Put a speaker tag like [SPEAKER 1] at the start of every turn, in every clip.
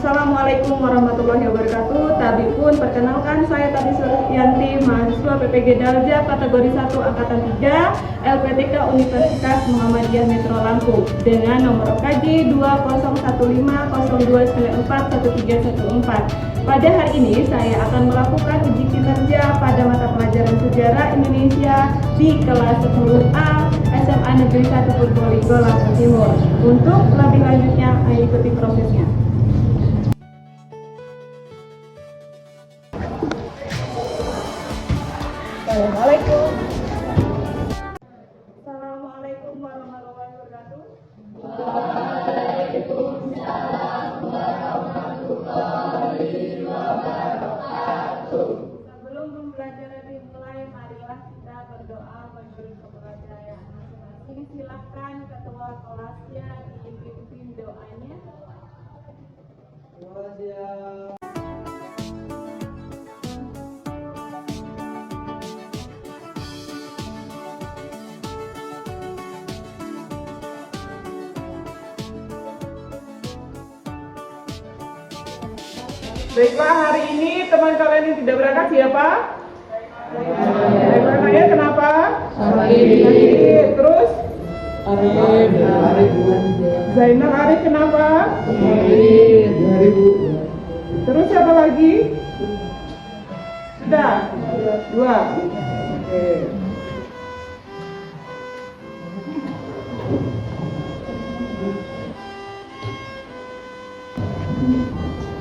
[SPEAKER 1] Assalamualaikum warahmatullahi wabarakatuh. Tadi pun perkenalkan, saya Tati Suryanti, mahasiswa PPG Dalja kategori 1 angkatan 3 LPTK Universitas Muhammadiyah Metro Lampung dengan nomor KJ 201502941314. Pada hari ini saya akan melakukan uji kinerja pada mata pelajaran sejarah Indonesia di kelas 10A SMA Negeri 1 Purbolinggo Lampung Timur. Untuk lebih lanjutnya, ikuti prosesnya. Assalamualaikum. Assalamualaikum warahmatullahi wabarakatuh. Waalaikumsalam warahmatullahi wabarakatuh. Sebelum pembelajaran dimulai, marilah kita berdoa menurut kepercayaan masing-masing. Silakan ketua kelasnya dipimpin doanya. Baiklah, hari ini teman kalian yang tidak berangkat siapa? Saya. Kenapa? Sakit. Terus? Arif. Zainal Arif kenapa? Sakit. Terus siapa lagi? Sudah? 2. Oke.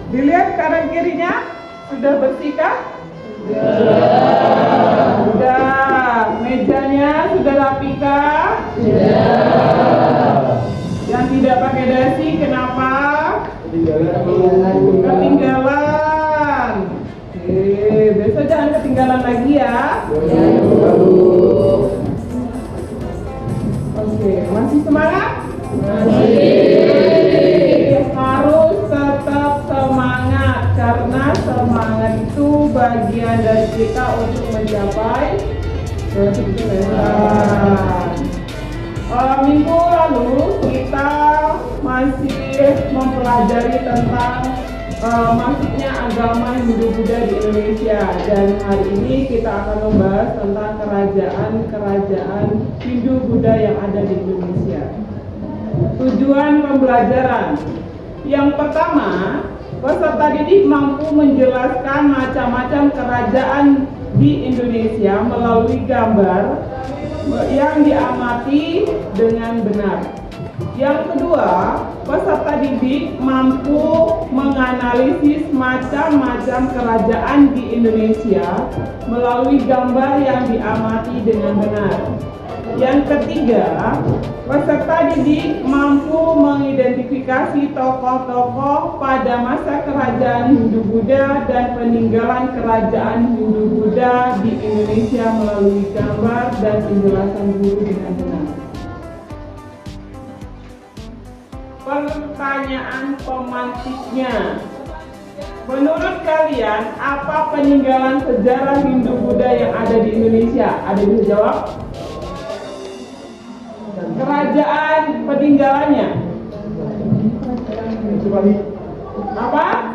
[SPEAKER 1] Dilihat kanan kirinya, sudah bersihkah? Sudah. Mejanya sudah rapikah? Sudah. Yang tidak pakai dasi kenapa? Ketinggalan. Besok jangan ketinggalan lagi ya. Oke, masih semangat? Harus tetap semangat, karena semangat itu bagian dari kita untuk mencapai kesuksesan. Minggu lalu kita masih mempelajari tentang masuknya agama Hindu-Buddha di Indonesia, dan hari ini kita akan membahas tentang kerajaan-kerajaan Hindu-Buddha yang ada di Indonesia. Tujuan pembelajaran yang pertama, peserta didik mampu menjelaskan macam-macam kerajaan di Indonesia melalui gambar yang diamati dengan benar. Yang kedua, peserta didik mampu menganalisis macam-macam kerajaan di Indonesia melalui gambar yang diamati dengan benar. Yang ketiga, peserta didik mampu mengidentifikasi tokoh-tokoh pada masa kerajaan Hindu-Buddha dan peninggalan kerajaan Hindu-Buddha di Indonesia melalui gambar dan penjelasan guru dengan benar. Pertanyaan pemantiknya, menurut kalian apa peninggalan sejarah Hindu-Buddha yang ada di Indonesia? Ada yang bisa jawab? Kerajaan peninggalannya apa?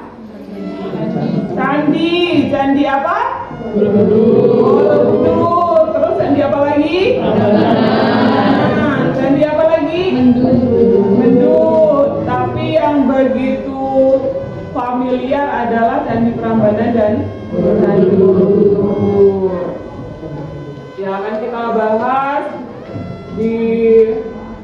[SPEAKER 1] Candi apa? Borobudur. Terus candi apa lagi? Candi apa lagi? Mendut. Tapi yang begitu familiar adalah Candi Prambanan dan Candi Borobudur. Ya, akan kita bahas di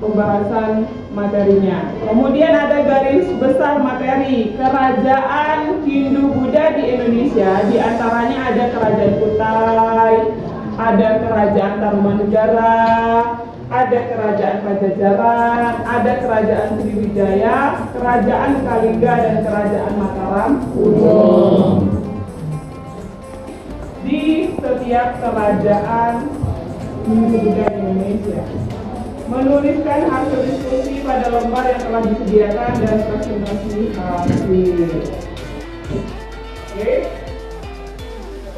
[SPEAKER 1] pembahasan materinya. Kemudian ada garis besar materi kerajaan Hindu-Buddha di Indonesia. Di antaranya ada Kerajaan Kutai, ada Kerajaan Tarumanegara, ada Kerajaan Pajajaran, ada Kerajaan Sriwijaya, Kerajaan Kalingga, dan Kerajaan Mataram Kuno. Di setiap kerajaan Hindu-Buddha di Indonesia, menuliskan hasil diskusi pada lembar yang telah disediakan dan presentasi hasil.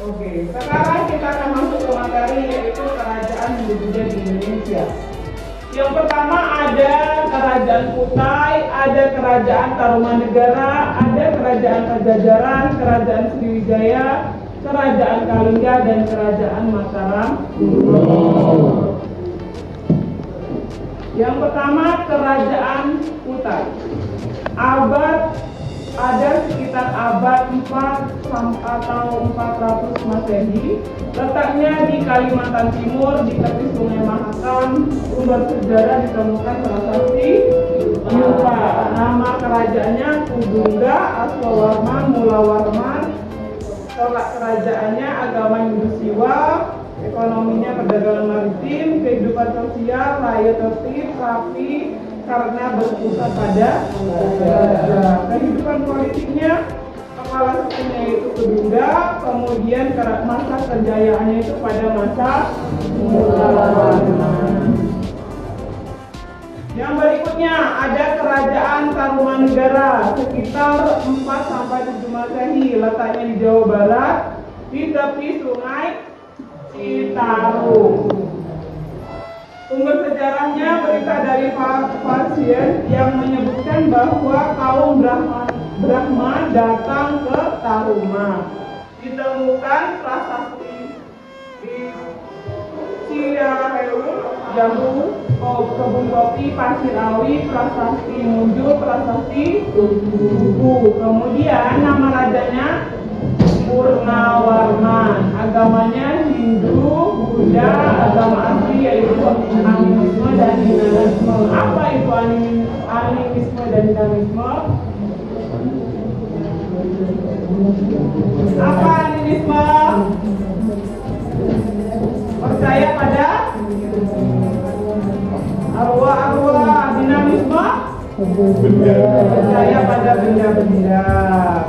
[SPEAKER 1] Oke. Sekarang kita akan masuk ke materi, yaitu kerajaan Hindu-Buddha di Indonesia.
[SPEAKER 2] Yang pertama ada Kerajaan Kutai, ada Kerajaan Tarumanegara, ada Kerajaan Pajajaran, Kerajaan Sriwijaya, Kerajaan Kalingga, dan Kerajaan Mataram. Yang pertama Kerajaan Kutai. Ada sekitar abad 4 atau 400 Masehi. Letaknya di Kalimantan Timur di tepi Sungai Mahakam. Sumber sejarah ditemukan prasasti Yupa. Nama kerajaannya Kudungga, Aswawarman, Mulawarman. Tolak kerajaannya agama Hindu Siwa. Ekonominya perdagangan maritim. Kehidupan sosial raya tertib, rapi, karena berpusat pada raja. Kehidupan politiknya, kepala sukunya itu Kedungga, kemudian masa kejayaannya itu pada masa Mulawarman. Yang berikutnya ada Kerajaan Tarumanegara, sekitar 4 sampai 7 Masehi, letaknya di Jawa Barat, di tepi Sungai Citarum. Sumber sejarahnya berita dari Pasien yang menyebutkan bahwa kaum Brahma datang ke Taruma. Ditemukan prasasti di Ciareul, Jahu, kebun kopi, pasir awi, prasasti Munjul, prasasti Tugu. Kemudian nama rajanya Purnawarman, agamanya Hindu, Buddha, agama asli yaitu animisme dan dinamisme. Apa itu animisme dan dinamisme? Apa animisme? Percaya pada arwah-arwah. Dinamisme? Percaya pada benda-benda.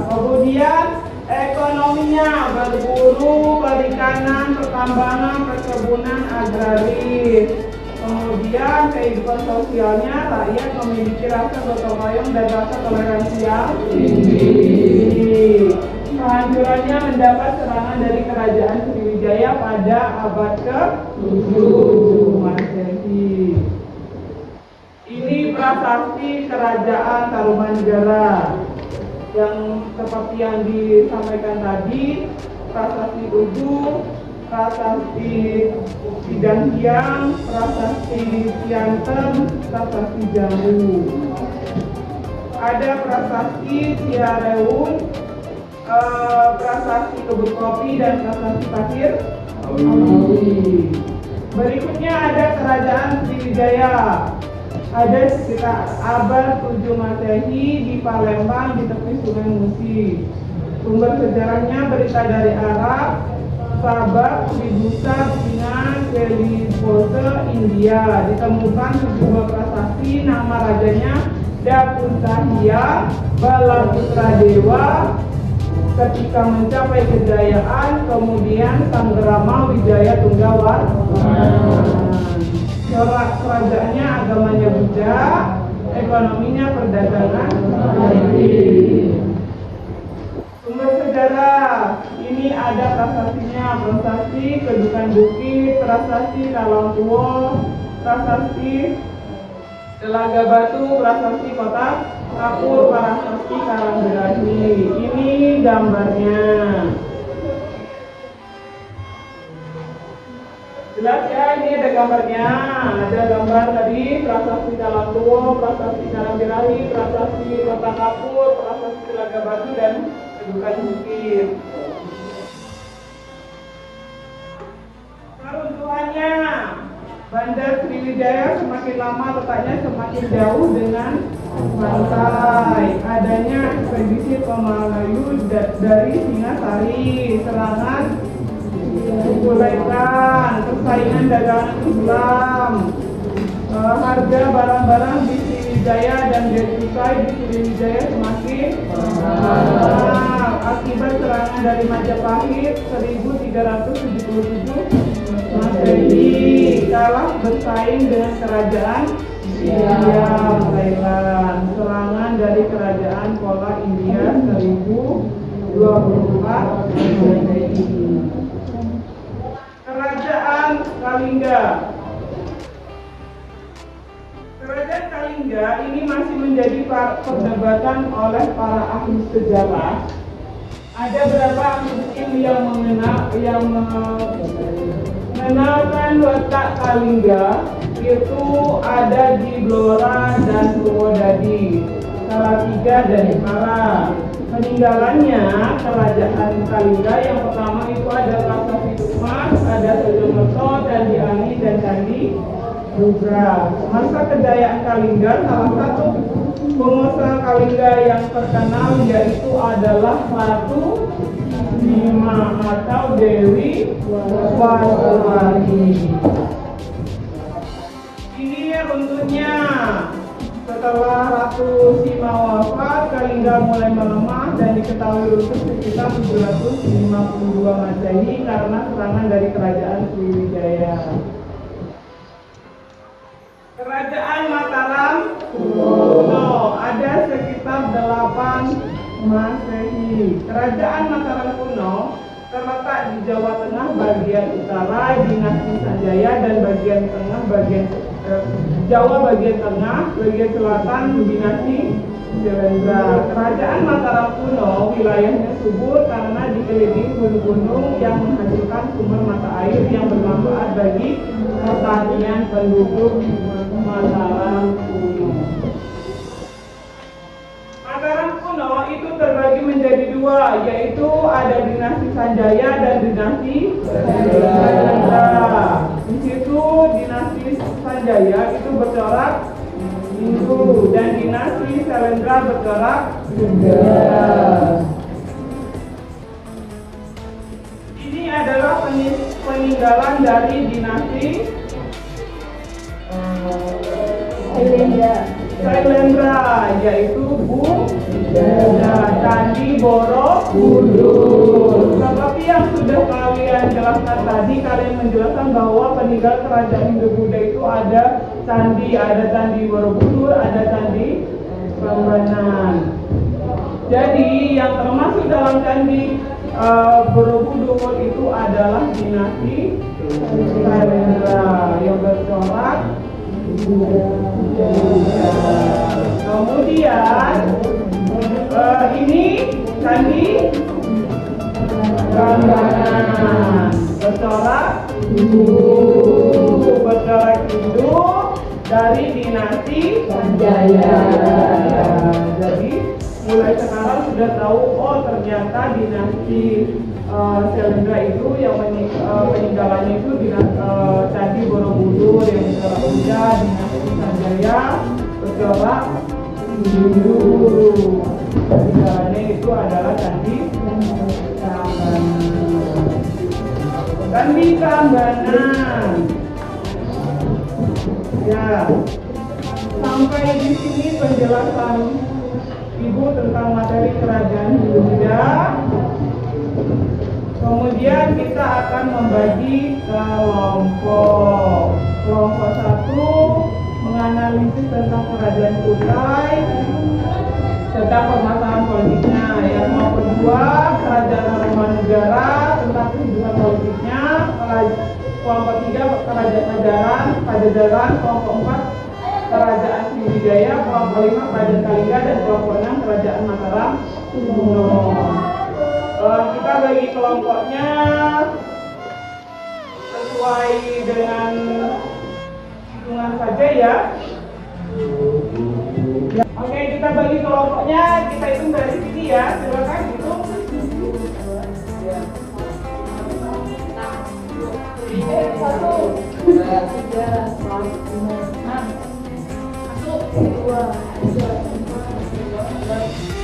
[SPEAKER 2] Kemudian ekonominya berburu, perikanan, pertambangan, perkebunan, agraris. Kemudian kehidupan sosialnya rakyat memiliki rasa gotong royong dan rasa toleransi yang tinggi. Kehancurannya mendapat serangan dari Kerajaan Sriwijaya pada abad ke-7 Masehi. Ini prasasti Kerajaan Tarumanegara. Yang seperti yang disampaikan tadi, prasasti Tugu, prasasti Sidanghiang, prasasti Tianten, prasasti Jambu. Ada prasasti Ciareul, prasasti kebun kopi, dan prasasti pasir awi. Berikutnya ada Kerajaan Sriwijaya. Ada sekitar abad 7 Masehi di Palembang di tepi Sungai Musi. Sumber sejarahnya berita dari Arab, Sabak, Tribusa, Cina, Kelipose, India. Ditemukan sejumlah prasasti, nama rajanya Dapuntahia, Balaputra Dewa ketika mencapai kejayaan, kemudian Sanggrama Wijaya Tunggawarman. Kerajaannya agamanya Buddha, ekonominya perdagangan maritim. Sumber sejarah ini ada prasastinya, prasasti Kedukan Bukit, prasasti Kalangtuo, prasasti Telaga Batu, prasasti Kota Kapur, prasasti Karangberani. Ini gambarnya. Jelas ya, ini ada gambarnya. Ada gambar tadi prasasti Kalangtuo, prasasti Karangberani, prasasti Kota Kapur, prasasti Telaga Batu, dan Kedukan Bukit. Peruntukannya, Bandar Sriwijaya semakin lama letaknya semakin jauh dengan pantai. Adanya ekspedisi Pemalayu dari Singasari, serangan dibolehkan, persaingan dagangan Islam, harga barang-barang di Sriwijaya dan Bea Cukai di Sriwijaya semakin mahal akibat serangan dari Majapahit 1377 Masehi, kalah bersaing dengan kerajaan Siam, Thailand. Serangan dari kerajaan Pola India 1024 Masehi. Kerajaan Kalingga. menjadi perdebatan oleh para ahli sejarah. Ada beberapa musim yang mengenalkan letak Kalingga itu ada di Blora dan Purwodadi, Salatiga dan Jepara. Peninggalannya kerajaan Kalingga yang pertama itu ada Kasavitukmas, ada Sojomerto, Candi Ani dan Candi Bugra. Masa kejayaan Kalingga, salah satu pengusaha Kalingga yang terkenal yaitu adalah Ratu Bima atau Dewi Waswari. Ini runtuhnya. Setelah Ratu Sima wafat, Kalingga mulai melemah dan diketahui runtuh sekitar 752 Masehi karena serangan dari kerajaan Sriwijaya. Kerajaan Mataram kuno ada sekitar 8 Masehi. Kerajaan Mataram kuno terletak di Jawa Tengah bagian utara dinasti Sanjaya dan bagian tengah Jawa bagian tengah, bagian selatan dinasti Syailendra. Kerajaan Mataram kuno wilayahnya subur karena dikelilingi gunung-gunung yang menghasilkan sumber mata air yang bermanfaat bagi pertanian penduduk Mataram kuno. Mataram kuno itu terbagi menjadi dua, yaitu ada dinasti Sanjaya dan dinasti Syailendra. Di situ dinasti Sanjaya itu bercorak Hindu dan dinasti Syailendra bercorak Buddha. Ini adalah peninggalan dari dinasti Syailendra, yaitu Buddha, Candi Borobudur. Seperti yang sudah kalian jelaskan tadi, kalian menjelaskan bahwa peninggalan kerajaan Hindu-Buddha itu ada Candi Borobudur, ada Candi Prambanan. Jadi yang termasuk dalam Candi Borobudur itu adalah dinasti Syailendra yang bercorak Buddha. Kemudian ini Candi Prambanan bercorak Hindu dari dinasti Sanjaya. Jadi mulai sekarang sudah tahu, oh ternyata dinasti Syailendra itu yang peninggalannya itu Candi Borobudur yang bercorak Buddha, dinasti Sanjaya bercorak Hindu. Peninggalannya itu adalah Candi Prambanan. Candi Prambanan. Ya, sampai di sini penjelasan Ibu tentang materi kerajaan Buddha. Kemudian kita akan membagi kelompok. Kelompok 1 menganalisis tentang kerajaan Kutai tentang permasalahan politiknya. Yang kelompok 2 kerajaan Tarumanegara tentang kehidupan politiknya. Kelompok 3 kerajaan Pajajaran. Kelompok 4 kerajaan Sriwijaya. Kelompok 5 kerajaan Kalingga dan kelompok 6 kerajaan Mataram kuno. Kita bagi kelompoknya sesuai dengan hitungan saja ya. Oke, kita bagi kelompoknya, kita hitung dari sini ya. Silakan hitung. Satu, dua, tiga, empat, lima, enam. Masuk. 2, 3, 4, 5, 6.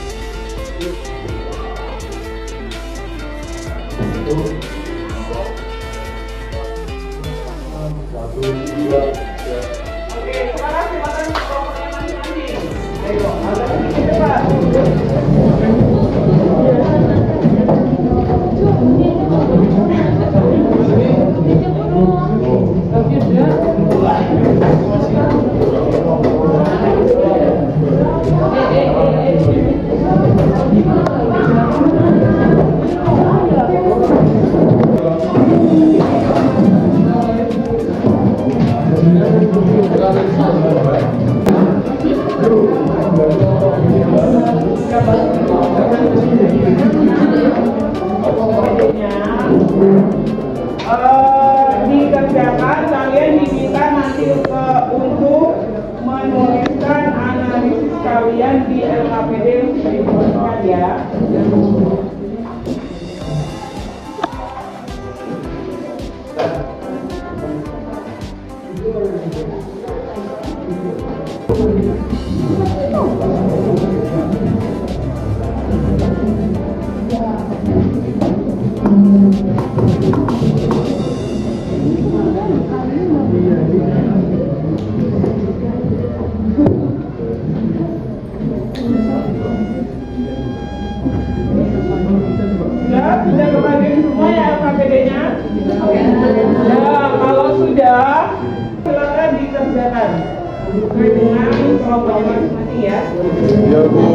[SPEAKER 2] Oke, sekarang silakan kelompoknya masing-masing. Ayo, agak sedikit cepat. ya. Sudah kebagian semua ya KPD-nya? Ya, kalau sudah, silakan dikerjakan sesuai dengan kelompok masing-masing ya.
[SPEAKER 3] Ya, Bu.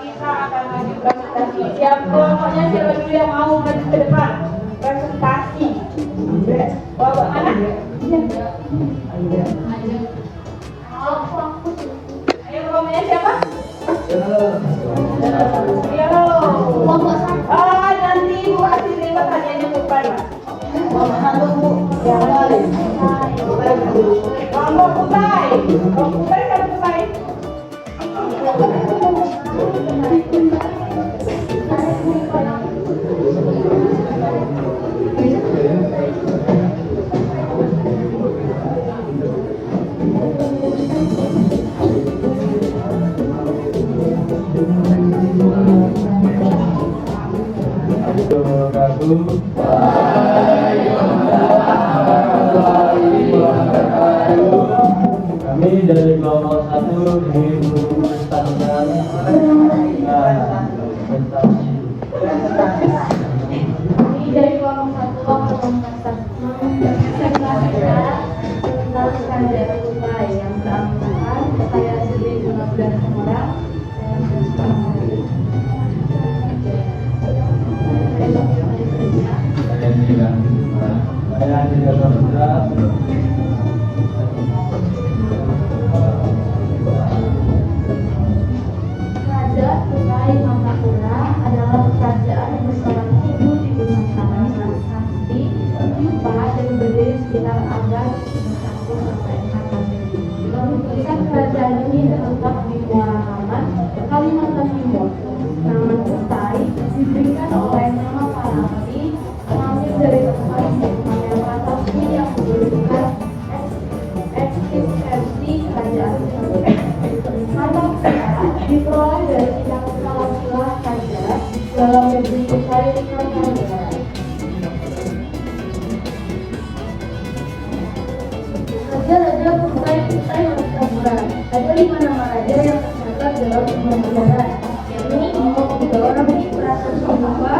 [SPEAKER 1] Kita akan lanjut presentasi. Siap kelompoknya, siapa dulu yang mau maju ke depan? Presentasi. Bawa mana? Ayo kelompoknya siapa? Yo. Nanti Bu kasih lewat hadiahnya ke depan. Kelompok Kutai. Kelompok Kutai kan Kutai.
[SPEAKER 4] Kami dari kelompok 1 di Standar presentasi.
[SPEAKER 5] Kami dari kelompok 1 tentang standar Kutai yang beranggotakan saya sendiri 15 orang
[SPEAKER 4] Saya tidak berat.
[SPEAKER 5] Kerajaan Kutai Mangkapura adalah kerajaan yang berselang hidup di Nusantara Sakti, Yupa dan berdiri sekitar abad 1 sampai 4. Pusat kerajaan ini terletak di Muara Haman, Kalimantan Timur. Nama Kutai diberikan oleh nama Parangti, mengambil dari tempat yang atasnya yang memberikan eksistensi kerajaan tersebut. Kata Kutai diperoleh dari tidak salah saja dalam negeri Kutai Kartanegara. Raja-raja Kutai Mangkapura. Ada 5 nama raja yang tercatat dalam sebuah negara, yakni 3 orang di Prasasti Yupa,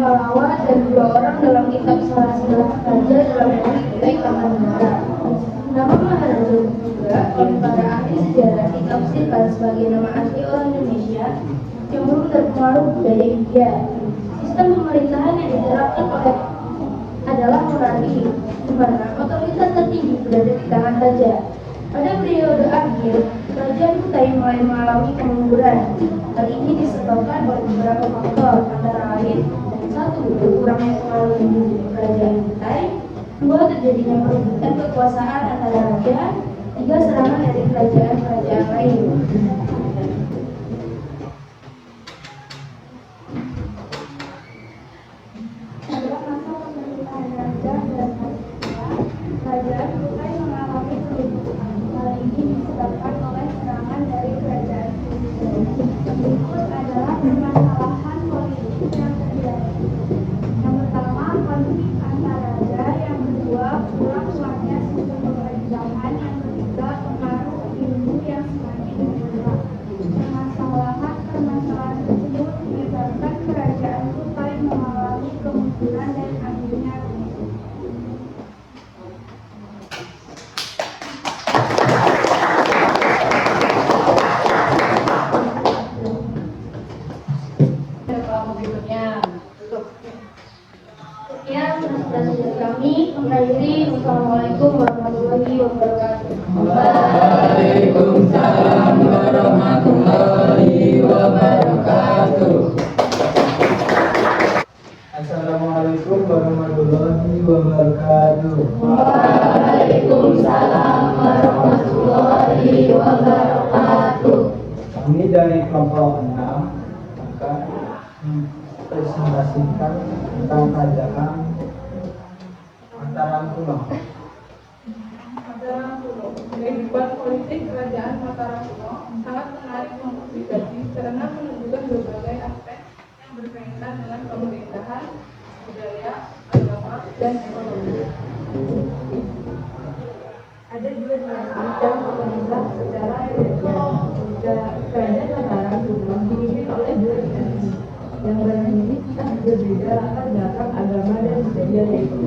[SPEAKER 5] Balawa, dan 2 orang dalam kitab Salah Raja dalam negeri Kutai Kartanegara. Nama Maharaja juga oleh para ahli sejarah ditafsirkan sebagai nama asli orang Indonesia yang belum terpengaruh budaya India. Sistem pemerintahan yang diterapkan oleh adalah monarki, di mana otoritas tertinggi berada di tangan raja. Pada periode akhir, kerajaan Kutai mulai mengalami kemunduran. Hal ini disebabkan oleh beberapa faktor, antara lain: 1. orang yang selalu menjadi kerajaan Kutai. 2. Terjadinya perebutan kekuasaan antara raja. 3. Serangan dari kerajaan-kerajaan lain. Dalam masa pemerintahan raja dan kerajaan Kutai mengalami perebutan. Hal ini disebabkan oleh serangan dari kerajaan Sriwijaya. Berikut adalah permasalahan politik yang terjadi. Yang pertama, konflik antar raja. Yang kedua, kurang kuatnya sistem pemerintahan. Yang ketiga, pengaruh ilmu yang semakin berkurang. Permasalahan tersebut menyebabkan kerajaan Kutai mengalami kemunduran dan akhirnya runtuh. Sekian presentasi kami. Mengakhiri, wassalamualaikum warahmatullahi wabarakatuh.
[SPEAKER 4] Waalaikumsalam warahmatullahi wabarakatuh. Assalamualaikum warahmatullahi wabarakatuh.
[SPEAKER 5] Waalaikumsalam warahmatullahi wabarakatuh.
[SPEAKER 4] Kami dari kelompok 6 akan presentasikan tentang kerajaan Mataram kuno.
[SPEAKER 2] Mataram kuno. Kehidupan politik kerajaan Mataram kuno sangat menarik mengkomplikasi karena menunjukkan berbagai aspek yang berkaitan dengan pemerintahan, budaya, agama, dan ekonomi. Ada dua dinasti yang memerintah secara heterogen. Kerajaan Mataram kuno dipimpin oleh dua dinasti yang berdiri berbeda latar belakang agama dan budaya yaitu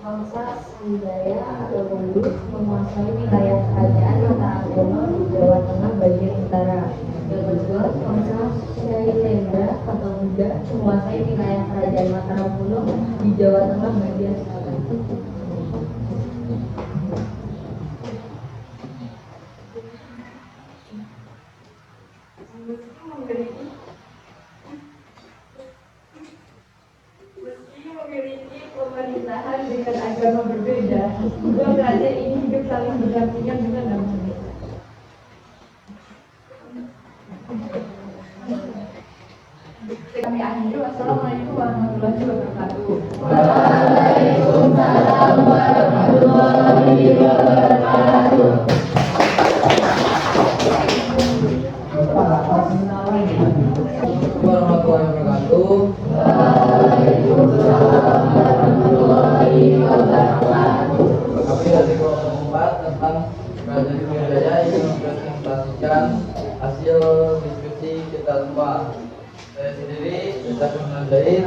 [SPEAKER 5] Bangsa Sriwijaya atau Bondus menguasai wilayah kerajaan Mataram kuno di Jawa Tengah bagian utara. Yang kedua, bangsa Syailendra atau Buddha menguasai wilayah kerajaan Mataram kuno di Jawa Tengah bagian selatan.
[SPEAKER 2] Meski memiliki pemerintahan dengan agama berbeda, dua kerajaan ini hidup saling berdampingan dengan damai. Kami akhiri, wassalamualaikum warahmatullahi wabarakatuh.
[SPEAKER 4] Waalaikumsalam warahmatullahi wabarakatuh. Warahmatullahi wabarakatuh. Waalaikumsalam warahmatullahi wabarakatuh. Kami dari kelompok 4 tentang kerajaan Sriwijaya ingin mempresentasikan hasil diskusi kita semua. Saya sendiri Ustaz Firman Zaid.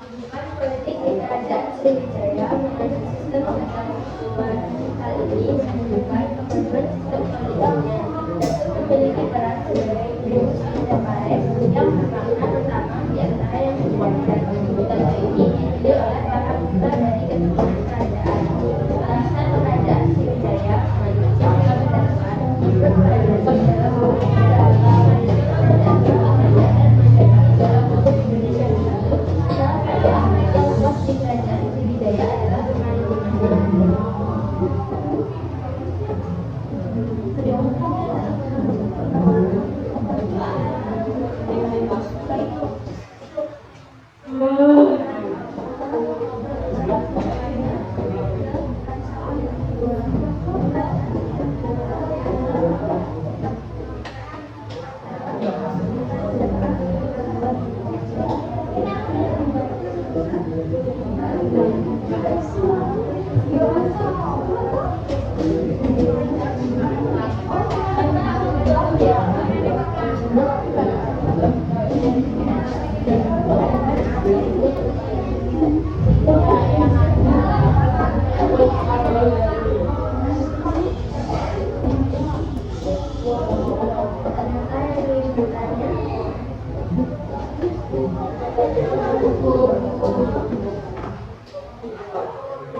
[SPEAKER 5] Kehidupan politik di kerajaan Sriwijaya mengenai sistem pengetahuan. Hal ini menunjukkan kemajuan sistem politiknya. Tentu memiliki peran sebagai rumus Majapahit yang bermakna utama di antara yang menjadikan tentu ini dipilih oleh para putra dari keturunan kerajaan. Alasan kerajaan Sriwijaya maju selama berdepan bervariasi dalam beberapa kerajaan dalam hukum Indonesia Bersatu. Salah satu aspek yang lepas di kerajaan Sriwijaya adalah permainan.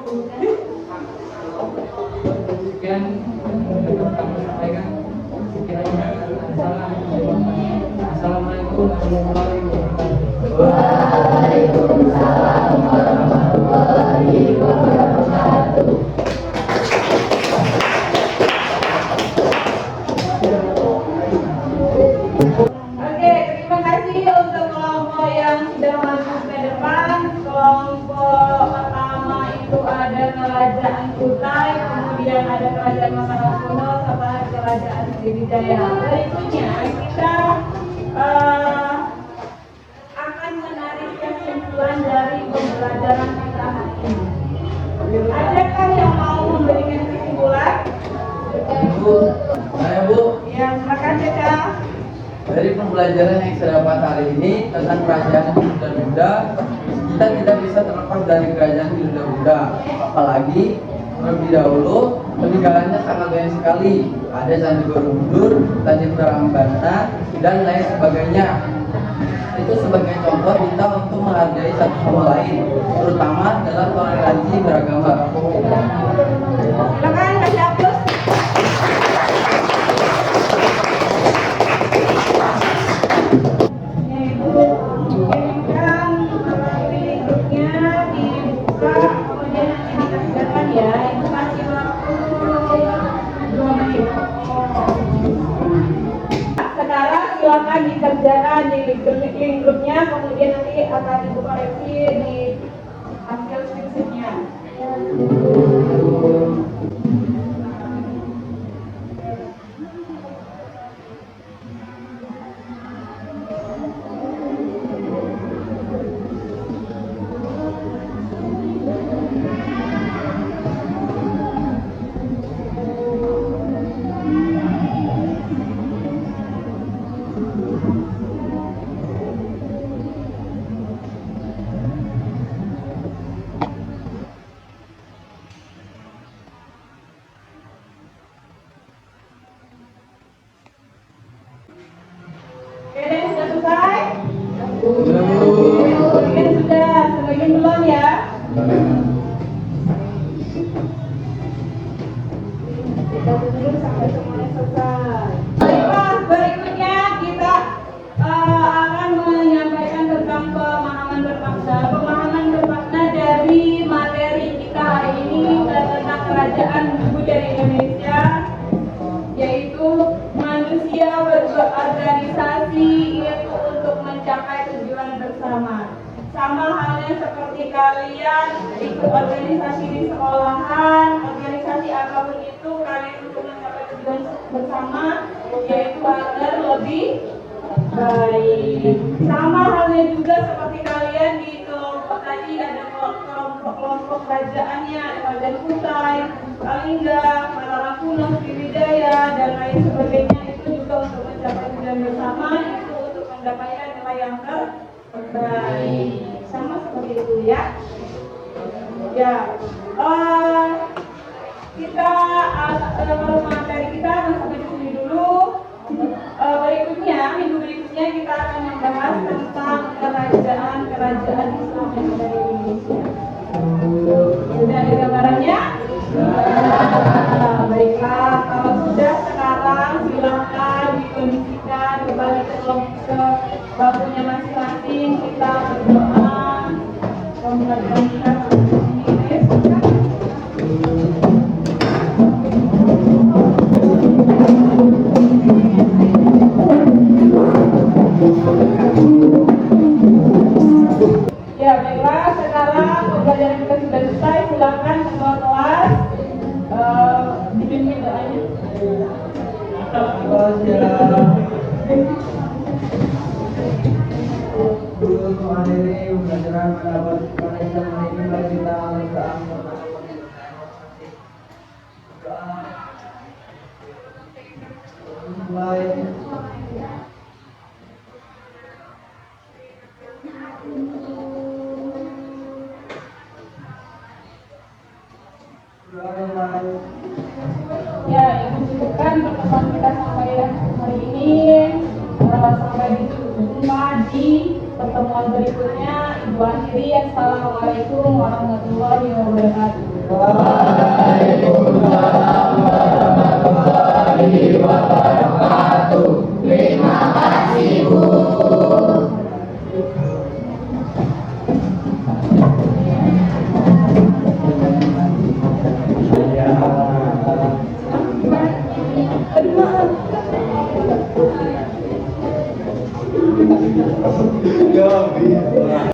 [SPEAKER 4] Sekian kami sampaikan. Sekiranya ada salah. Assalamualaikum warahmatullahi wabarakatuh.
[SPEAKER 1] Oke, terima kasih untuk kelompok yang sudah masuk ke depan. Kelompok pertama itu ada Kerajaan Kutai, kemudian ada Kerajaan Mataram Kuno, serta Kerajaan Sriwijaya. Berikutnya kita akan menarik kesimpulan dari pembelajaran kita hari ini. Adakah yang mau memberikan kesimpulan?
[SPEAKER 4] Bu, saya Bu.
[SPEAKER 1] Ya, terima kasih Kak.
[SPEAKER 4] Dari pembelajaran yang saya dapat hari ini tentang kerajaan Hindu-Buddha, kita tidak bisa terlepas dari kerajaan Hindu-Buddha. Apalagi lebih dahulu peninggalannya sangat banyak sekali. Ada Candi Borobudur, Candi Prambanan, dan lain sebagainya. Itu sebagai contoh kita untuk menghargai satu sama lain, terutama dalam toleransi beragama.
[SPEAKER 1] Silakan kasih aplaus. Kirimkan materi grupnya dibuka, kemudian nanti dikerjakan ya. Itu masih waktu 2 menit. Sekarang silakan dikerjakan di link grupnya, kemudian nanti akan ibu koreksi di hasil skripsinya. Oke, dan sudah selesai? Sebagian sudah, sebagian belum ya? Kita tunggu sampai semuanya selesai. Baiklah, berikutnya kita akan menyampaikan tentang pemahaman bermakna. Pemahaman bermakna dari materi kita hari ini tentang kerajaan budaya Indonesia, yaitu manusia berorganisasi itu untuk mencapai tujuan bersama. Sama halnya seperti kalian ikut organisasi di sekolahan, organisasi apapun itu, kalian untuk mencapai tujuan bersama, yaitu agar lebih baik. Sama halnya juga seperti kalian di kelompok tadi, ada kelompok kerajaannya, ada Kerajaan Kutai, Kalingga, Mataram Kuno, Sriwijaya, dan lain sebagainya. Itu juga untuk mencapai tujuan bersama, itu untuk mendapatkan nilai yang terbaik. Sama seperti itu ya. Ya, kita materi kita sampai di sini dulu. Berikutnya, minggu berikutnya kita akan membahas tentang kerajaan Islam yang ada di Indonesia. Sudah ada gambarannya? Baiklah, kalau sudah sekarang silakan dikondisikan kembali ke bakunya masing-masing. Kita berdoa. Mudah-mudahan kita ya, baiklah, sekarang pembelajaran kita sudah selesai. Silakan semua kelas dipimpin doanya.
[SPEAKER 4] Untuk menghadiri pembelajaran pendapat Islam hari ini, mari kita berdoa.
[SPEAKER 1] Ya, Ibu cukupkan pertemuan kita sampai hari ini. Sampai jumpa di pertemuan berikutnya. Ibu akhiri. Assalamualaikum warahmatullahi wabarakatuh.
[SPEAKER 3] Ya,